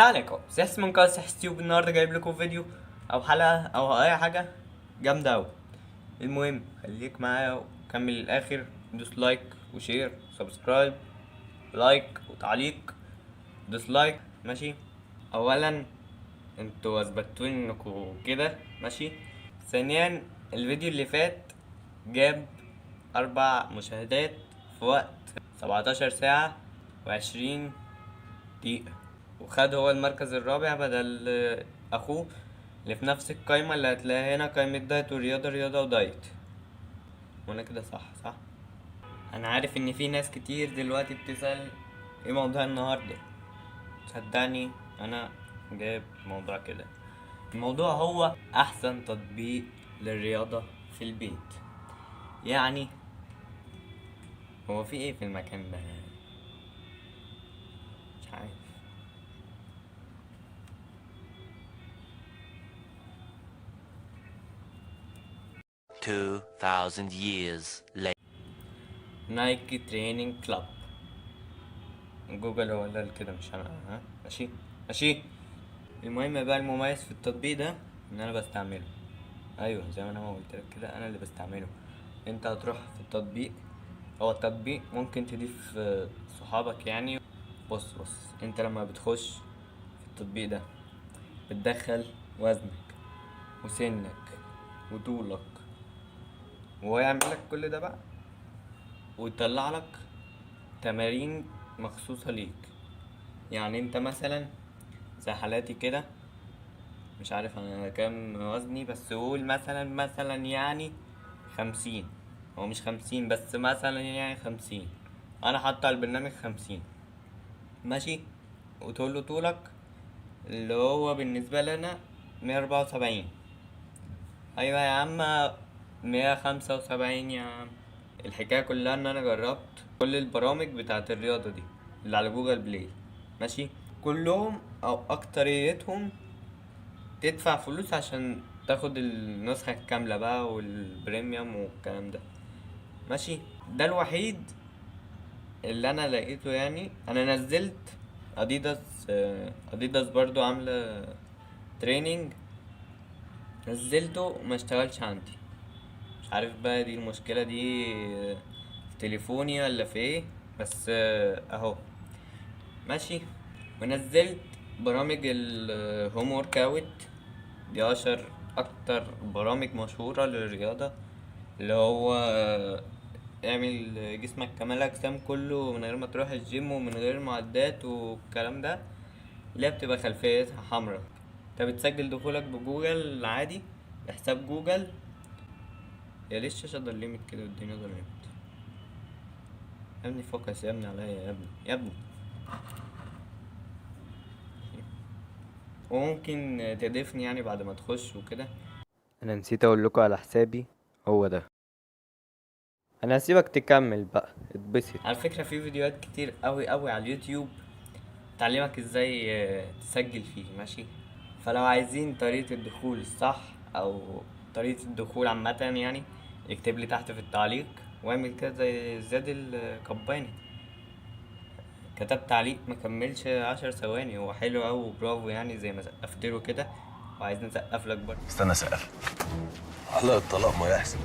السلام عليكم، سيس من قناة سيس تيوب. النهارده جايب لكم فيديو او حلقة او اي حاجة جامدة اوي. المهم خليك معايا وكمل للاخر، دوس لايك وشير سبسكرايب، لايك وتعليق، دوس لايك. ماشي. اولا انتوا اثبتولي انكم كده ماشي. ثانيا الفيديو اللي فات جاب 4 مشاهدات في وقت 17 ساعة و20 دقيقة، وخد هو المركز الرابع بدل اخوه اللي في نفس القايمة اللي هتلاقيها هنا، قايمة دايت ورياضة، رياضة ودايت. وانا كده صح. انا عارف ان في ناس كتير دلوقتي بتسأل ايه موضوع النهاردة. صدقني انا جايب موضوع كده. الموضوع هو احسن تطبيق للرياضة في البيت. يعني هو في ايه في المكان ده؟ مش عارف. 2000 years later. نايكي تريننج كلاب. جوجل هو اللي قال كده مش انا. ها ماشي. المهم بقى، المميز في التطبيق ده ان انا بستعمله. ايوه زي ما انا ما قلت لك كده، انا اللي بستعمله. انت هتروح في التطبيق. هو التطبيق ممكن تضيف صحابك يعني. بص انت لما بتخش في التطبيق ده بتدخل وزنك وسنك وطولك، وهو يعمل لك كل ده بقى ويطلع لك تمارين مخصوصة ليك. يعني انت مثلا زي حالاتي كده، مش عارف انا كام وزني، بس قول مثلا يعني 50. هو مش 50 بس مثلا يعني 50. انا حاطط على البرنامج 50. ماشي. وتقول له طولك اللي هو بالنسبة لنا 174. ايوه يا عم، 175 يا عم. الحكاية كلها ان انا جربت كل البرامج بتاعت الرياضة دي اللي على جوجل بلاي. ماشي. كلهم او اكتريتهم تدفع فلوس عشان تاخد النسخة الكاملة بقى والبريميوم والكلام ده. ماشي. ده الوحيد اللي انا لقيته. يعني انا نزلت اديداس برضو عاملة تريننج، نزلته وما اشتغلش عندي. مش عارف بقى دي المشكلة دي في تليفوني ولا في ايه، بس اهو ماشي. ونزلت برامج الهوم ورك اوت، دي اشهر اكتر برامج مشهورة للرياضة. اللي هو اعمل جسمك كمال اجسام كله من غير ما تروح الجيم ومن غير معدات والكلام ده، اللي هي بتبقى خلفيتها حمرا. انت بتسجل دخولك بجوجل عادي، حساب جوجل. يا ليه الشاشة ضلمت كده والدنيا ضلمت؟ يا ابني فوكس يا ابني عليا يا ابني. وممكن تضيفني يعني بعد ما تخش وكده. انا نسيت اقول لكم على حسابي، هو ده. انا هسيبك تكمل بقى، اتبسط. على فكرة في فيديوهات كتير قوي على اليوتيوب تعلمك ازاي تسجل فيه. ماشي. فلو عايزين طريقة الدخول الصح او طريقة الدخول عامة يعني، اكتب لي تحت في التعليق واعمل كده زي زياد القباني. كتب تعليق مكملش 10 ثواني، هو حلو اوي وبرافو يعني، زي ما سقفت له كده وعايز نسقف لك برضه. استنى اسقف على الطلاق ما يحصل،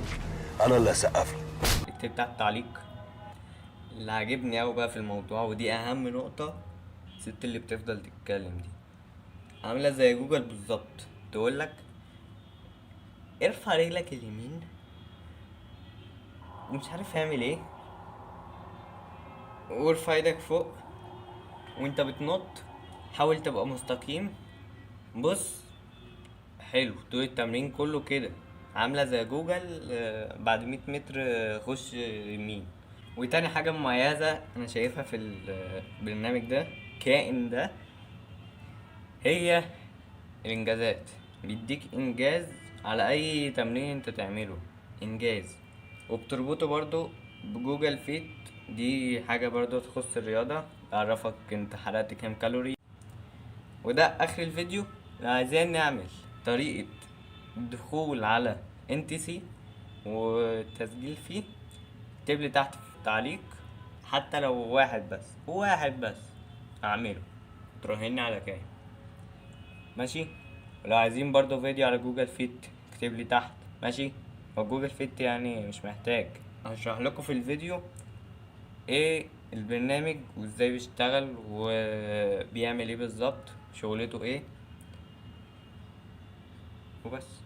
انا اللي اسقف له. اكتب تحت التعليق. اللي عاجبني اوي بقى في الموضوع، ودي اهم نقطة، الست اللي بتفضل تتكلم دي عاملة زي جوجل بالظبط. تقولك ارفع رجلك اليمين ومش عارف يعمل ايه، وارفع ايدك فوق وانت بتنط، حاول تبقى مستقيم. بص، حلو. طول التمرين كله كده، عاملة زي جوجل. بعد 100 متر خش يمين. وتاني حاجة مميزة أنا شايفها في البرنامج ده، كائن ده، هي الإنجازات. بيديك إنجاز على أي تمرين أنت تعمله، إنجاز. وبتربطه برضو بجوجل فيت، دي حاجة برضو تخص الرياضة، تعرفك انت حرقت كام كالوري. وده اخر الفيديو. لو عايزين نعمل طريقة دخول على NTC والتسجيل فيه، اكتبلي تحت في التعليق. حتى لو واحد بس اعمله، تراهني على كام؟ ماشي. ولو عايزين برضو فيديو على جوجل فيت اكتب لي تحت، ماشي. هو جوجل فيت يعني مش محتاج. هشرح لكم في الفيديو ايه البرنامج وازاي بيشتغل وبيعمل ايه بالظبط، شغلته ايه، وبس.